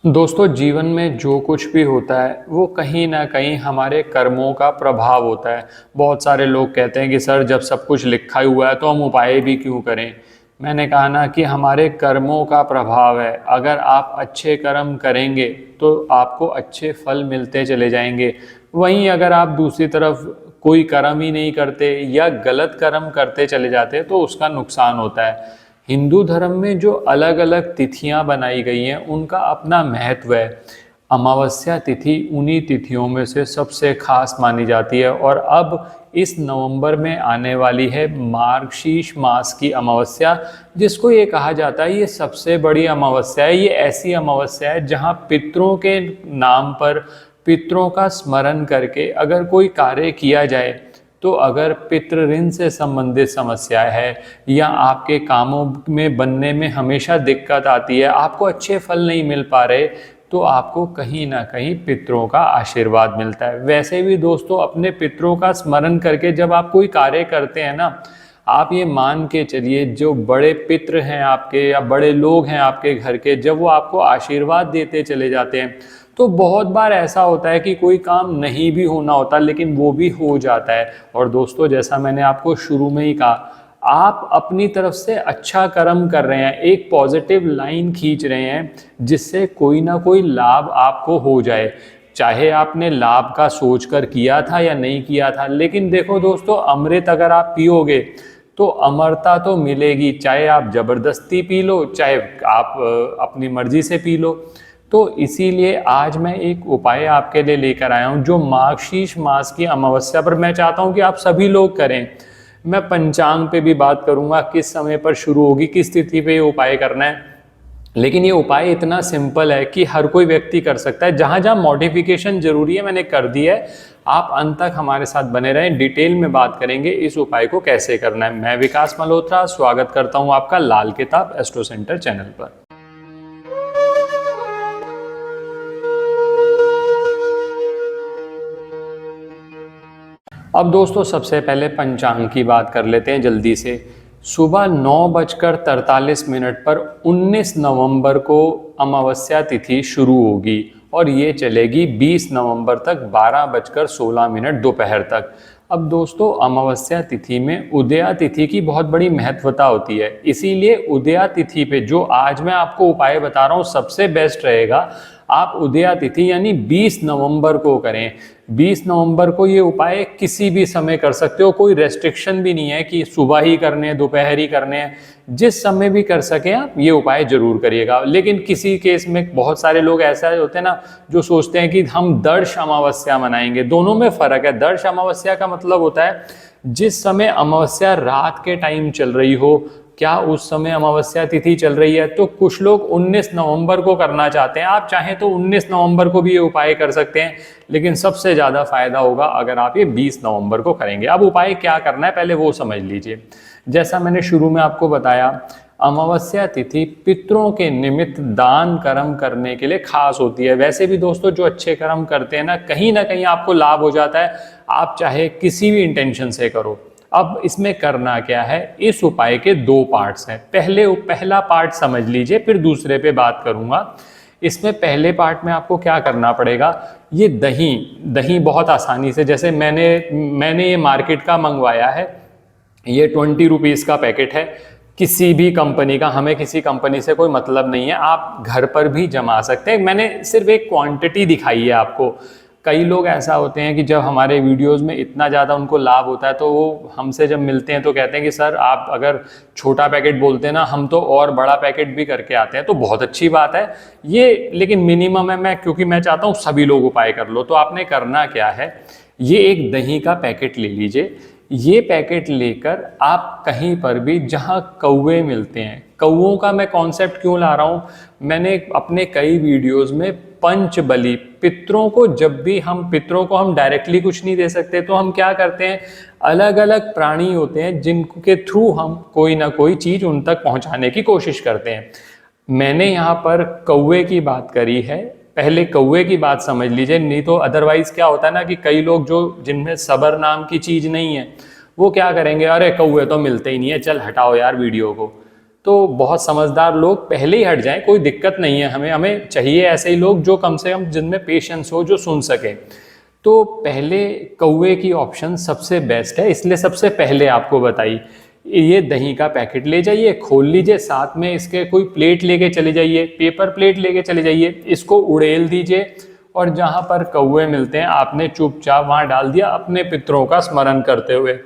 दोस्तों, जीवन में जो कुछ भी होता है वो कहीं ना कहीं हमारे कर्मों का प्रभाव होता है। बहुत सारे लोग कहते हैं कि सर, जब सब कुछ लिखा ही हुआ है तो हम उपाय भी क्यों करें। मैंने कहा ना कि हमारे कर्मों का प्रभाव है। अगर आप अच्छे कर्म करेंगे तो आपको अच्छे फल मिलते चले जाएंगे। वहीं अगर आप दूसरी तरफ कोई कर्म ही नहीं करते या गलत कर्म करते चले जाते तो उसका नुकसान होता है। हिंदू धर्म में जो अलग अलग तिथियां बनाई गई हैं उनका अपना महत्व है। अमावस्या तिथि उन्हीं तिथियों में से सबसे खास मानी जाती है। और अब इस नवंबर में आने वाली है मार्गशीर्ष मास की अमावस्या, जिसको ये कहा जाता है ये सबसे बड़ी अमावस्या है। ये ऐसी अमावस्या है जहाँ पितरों के नाम पर, पितरों का स्मरण करके अगर कोई कार्य किया जाए तो अगर पितृ ऋण से संबंधित समस्या है या आपके कामों में बनने में हमेशा दिक्कत आती है, आपको अच्छे फल नहीं मिल पा रहे, तो आपको कहीं ना कहीं पितरों का आशीर्वाद मिलता है। वैसे भी दोस्तों, अपने पितरों का स्मरण करके जब आप कोई कार्य करते हैं ना, आप ये मान के चलिए जो बड़े पितृ हैं आपके या बड़े लोग हैं आपके घर के, जब वो आपको आशीर्वाद देते चले जाते हैं तो बहुत बार ऐसा होता है कि कोई काम नहीं भी होना होता लेकिन वो भी हो जाता है। और दोस्तों, जैसा मैंने आपको शुरू में ही कहा, आप अपनी तरफ से अच्छा कर्म कर रहे हैं, एक पॉजिटिव लाइन खींच रहे हैं जिससे कोई ना कोई लाभ आपको हो जाए। चाहे आपने लाभ का सोचकर किया था या नहीं किया था, लेकिन देखो दोस्तों, अमृत अगर आप पियोगे तो अमरता तो मिलेगी। चाहे आप जबरदस्ती पी लो, चाहे आप अपनी मर्जी से पी लो। तो इसीलिए आज मैं एक उपाय आपके लिए लेकर आया हूँ जो मार्गशीर्ष मास की अमावस्या पर मैं चाहता हूँ कि आप सभी लोग करें। मैं पंचांग पे भी बात करूंगा, किस समय पर शुरू होगी, किस तिथि पे ये उपाय करना है। लेकिन ये उपाय इतना सिंपल है कि हर कोई व्यक्ति कर सकता है। जहां जहां मॉडिफिकेशन जरूरी है मैंने कर दी है। आप अंत तक हमारे साथ बने रहें, डिटेल में बात करेंगे इस उपाय को कैसे करना है। मैं विकास मल्होत्रा स्वागत करता हूं आपका लाल किताब एस्ट्रो सेंटर चैनल पर। अब दोस्तों, सबसे पहले पंचांग की बात कर लेते हैं जल्दी से। सुबह 9:43 पर 19 नवंबर को अमावस्या तिथि शुरू होगी और ये चलेगी 20 नवंबर तक 12:16 दोपहर तक। अब दोस्तों, अमावस्या तिथि में उदया तिथि की बहुत बड़ी महत्वता होती है। इसीलिए उदया तिथि पे जो आज मैं आपको उपाय बता रहा हूँ सबसे बेस्ट रहेगा आप उदया तिथि यानी 20 नवंबर को करें। 20 नवंबर को ये उपाय किसी भी समय कर सकते हो, कोई रेस्ट्रिक्शन भी नहीं है कि सुबह ही करने हैं, दोपहर ही करने हैं। जिस समय भी कर सकें आप ये उपाय जरूर करिएगा। लेकिन किसी केस में बहुत सारे लोग ऐसा होते हैं ना जो सोचते हैं कि हम दर्श अमावस्या मनाएंगे। दोनों में फर्क है। दर्श अमावस्या का मतलब होता है जिस समय अमावस्या रात के टाइम चल रही हो, क्या उस समय अमावस्या तिथि चल रही है। तो कुछ लोग 19 नवंबर को करना चाहते हैं, आप चाहें तो 19 नवंबर को भी ये उपाय कर सकते हैं, लेकिन सबसे ज़्यादा फायदा होगा अगर आप ये 20 नवंबर को करेंगे। अब उपाय क्या करना है पहले वो समझ लीजिए। जैसा मैंने शुरू में आपको बताया, अमावस्या तिथि पितरों के निमित्त दान कर्म करने के लिए खास होती है। वैसे भी दोस्तों, जो अच्छे कर्म करते हैं ना कहीं आपको लाभ हो जाता है, आप चाहे किसी भी इंटेंशन से करो। अब इसमें करना क्या है, इस उपाय के दो पार्ट्स हैं। पहला पार्ट समझ लीजिए, फिर दूसरे पे बात करूंगा। इसमें पहले पार्ट में आपको क्या करना पड़ेगा, ये दही बहुत आसानी से, जैसे मैंने ये मार्केट का मंगवाया है, ये 20 रुपीज़ का पैकेट है, किसी भी कंपनी का, हमें किसी कंपनी से कोई मतलब नहीं है, आप घर पर भी जमा सकते हैं। मैंने सिर्फ एक क्वांटिटी दिखाई है आपको। कई लोग ऐसा होते हैं कि जब हमारे वीडियोस में इतना ज़्यादा उनको लाभ होता है तो वो हमसे जब मिलते हैं तो कहते हैं कि सर, आप अगर छोटा पैकेट बोलते हैं ना, हम तो और बड़ा पैकेट भी करके आते हैं। तो बहुत अच्छी बात है ये, लेकिन मिनिमम है। क्योंकि मैं चाहता हूँ सभी लोग उपाय कर लो। तो आपने करना क्या है, ये एक दही का पैकेट ले लीजिए। ये पैकेट लेकर आप कहीं पर भी जहाँ कौवे मिलते हैं, कौवों का मैं कॉन्सेप्ट क्यों ला रहा हूँ, मैंने अपने कई वीडियोस में पंच बलि, पितरों को जब भी पितरों को हम डायरेक्टली कुछ नहीं दे सकते तो हम क्या करते हैं, अलग अलग प्राणी होते हैं जिनके थ्रू हम कोई ना कोई चीज़ उन तक पहुँचाने की कोशिश करते हैं। मैंने यहाँ पर कौवे की बात करी है, पहले कौवे की बात समझ लीजिए। नहीं तो अदरवाइज क्या होता है ना कि कई लोग जो जिनमें सबर नाम की चीज़ नहीं है वो क्या करेंगे, अरे कौवे तो मिलते ही नहीं है, चल हटाओ यार वीडियो को। तो बहुत समझदार लोग पहले ही हट जाएं, कोई दिक्कत नहीं है, हमें चाहिए ऐसे ही लोग जो कम से कम जिनमें पेशेंस हो, जो सुन सके। तो पहले कौवे की ऑप्शन सबसे बेस्ट है, इसलिए सबसे पहले आपको बताई। ये दही का पैकेट ले जाइए, खोल लीजिए, साथ में इसके कोई प्लेट लेके चले जाइए, पेपर प्लेट लेके चले जाइए, इसको उड़ेल दीजिए और जहाँ पर कौवे मिलते हैं आपने चुपचाप वहाँ डाल दिया, अपने पितरों का स्मरण करते हुए।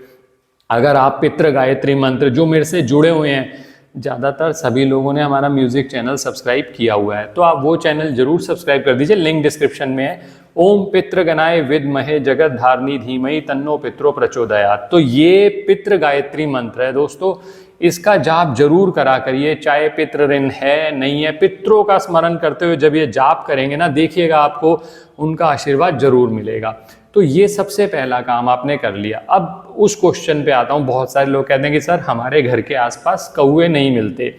अगर आप पितृ गायत्री मंत्र, जो मेरे से जुड़े हुए हैं, ज़्यादातर सभी लोगों ने हमारा म्यूजिक चैनल सब्सक्राइब किया हुआ है, तो आप वो चैनल जरूर सब्सक्राइब कर दीजिए, लिंक डिस्क्रिप्शन में है। ओम पितृगणाय विद्महे जगत धारणी धीमहि तन्नो पितरो प्रचोदयात्। तो ये पितृ गायत्री मंत्र है दोस्तों, इसका जाप जरूर करा करिए, चाहे पितृ ऋण है नहीं है, पितरों का स्मरण करते हुए जब ये जाप करेंगे ना, देखिएगा आपको उनका आशीर्वाद जरूर मिलेगा। तो ये सबसे पहला काम आपने कर लिया। अब उस क्वेश्चन पे आता हूँ, बहुत सारे लोग कहते हैं कि सर हमारे घर के आसपास कौवे नहीं मिलते,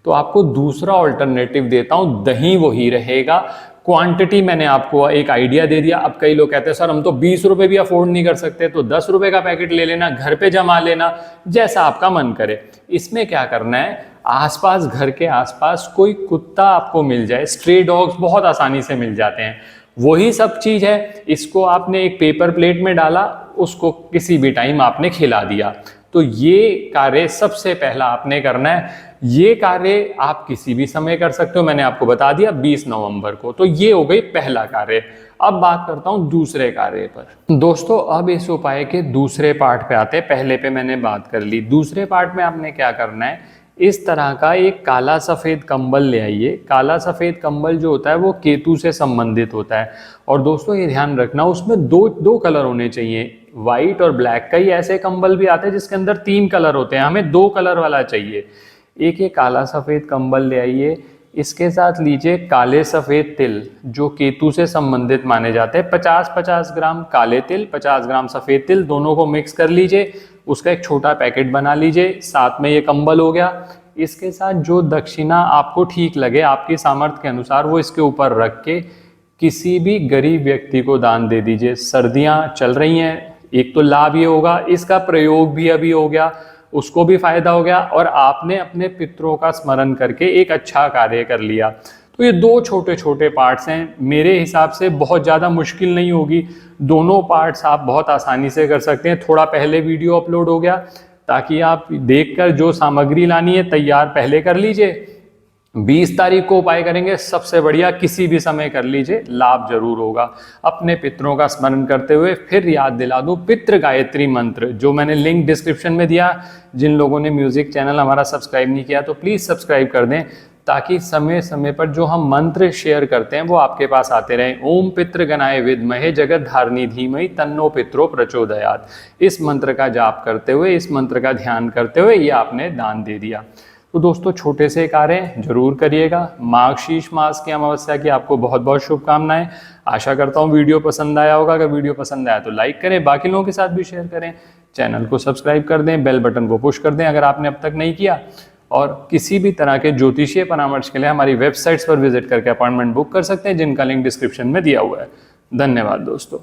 तो आपको दूसरा ऑल्टरनेटिव देता हूँ, दही वही रहेगा। क्वांटिटी मैंने आपको एक आइडिया दे दिया। अब कई लोग कहते हैं सर हम तो 20 रुपए भी अफोर्ड नहीं कर सकते, तो 10 रुपए का पैकेट ले लेना, घर पे जमा लेना, जैसा आपका मन करे। इसमें क्या करना है, आसपास, घर के आसपास कोई कुत्ता आपको मिल जाए, स्ट्रे डॉग्स बहुत आसानी से मिल जाते हैं, वही सब चीज है। इसको आपने एक पेपर प्लेट में डाला, उसको किसी भी टाइम आपने खिला दिया। तो ये कार्य सबसे पहला आपने करना है। ये कार्य आप किसी भी समय कर सकते हो, मैंने आपको बता दिया 20 नवंबर को। तो ये हो गई पहला कार्य। अब बात करता हूं दूसरे कार्य पर। दोस्तों अब इस उपाय के दूसरे पार्ट पे आते हैं, पहले पे मैंने बात कर ली। दूसरे पार्ट में आपने क्या करना है, इस तरह का एक काला सफ़ेद कंबल ले आइए। काला सफ़ेद कंबल जो होता है वो केतु से संबंधित होता है। और दोस्तों ये ध्यान रखना, उसमें दो कलर होने चाहिए, वाइट और ब्लैक। कई ऐसे कंबल भी आते हैं जिसके अंदर 3 कलर होते हैं, हमें 2 कलर वाला चाहिए। एक ये काला सफ़ेद कंबल ले आइए, इसके साथ लीजिए काले सफ़ेद तिल, जो केतु से संबंधित माने जाते हैं। 50-50 ग्राम काले तिल, 50 ग्राम सफ़ेद तिल, दोनों को मिक्स कर लीजिए, उसका एक छोटा पैकेट बना लीजिए। साथ में ये कंबल हो गया। इसके साथ जो दक्षिणा आपको ठीक लगे, आपकी सामर्थ्य के अनुसार, वो इसके ऊपर रख के किसी भी गरीब व्यक्ति को दान दे दीजिए। सर्दियाँ चल रही हैं, एक तो लाभ ये होगा, इसका प्रयोग भी अभी हो गया, उसको भी फायदा हो गया, और आपने अपने पितरों का स्मरण करके एक अच्छा कार्य कर लिया। तो ये 2 छोटे छोटे पार्ट्स हैं, मेरे हिसाब से बहुत ज़्यादा मुश्किल नहीं होगी। दोनों पार्ट्स आप बहुत आसानी से कर सकते हैं। थोड़ा पहले वीडियो अपलोड हो गया, ताकि आप देखकर जो सामग्री लानी है तैयार पहले कर लीजिए। 20 तारीख को उपाय करेंगे, सबसे बढ़िया, किसी भी समय कर लीजिए, लाभ जरूर होगा। अपने पितरों का स्मरण करते हुए फिर याद दिला दूं, पितृ गायत्री मंत्र जो मैंने लिंक डिस्क्रिप्शन में दिया। जिन लोगों ने म्यूजिक चैनल हमारा सब्सक्राइब नहीं किया तो प्लीज़ सब्सक्राइब कर दें, ताकि समय समय पर जो हम मंत्र शेयर करते हैं वो आपके पास आते रहें। ओम पितृगणाय विद्महे जगत धारणी धीमहि तन्नो पितरो प्रचोदयात्। इस मंत्र का जाप करते हुए, इस मंत्र का ध्यान करते हुए ये आपने दान दे दिया। तो दोस्तों छोटे से कार्य जरूर करिएगा। मार्गशीर्ष मास की अमावस्या की आपको बहुत बहुत शुभकामनाएं। आशा करता हूँ वीडियो पसंद आया होगा। अगर वीडियो पसंद आया तो लाइक करें, बाकी लोगों के साथ भी शेयर करें, चैनल को सब्सक्राइब कर दें, बेल बटन को पुश कर दें अगर आपने अब तक नहीं किया। और किसी भी तरह के ज्योतिषीय परामर्श के लिए हमारी वेबसाइट्स पर विजिट करके अपॉइंटमेंट बुक कर सकते हैं, जिनका लिंक डिस्क्रिप्शन में दिया हुआ है। धन्यवाद दोस्तों।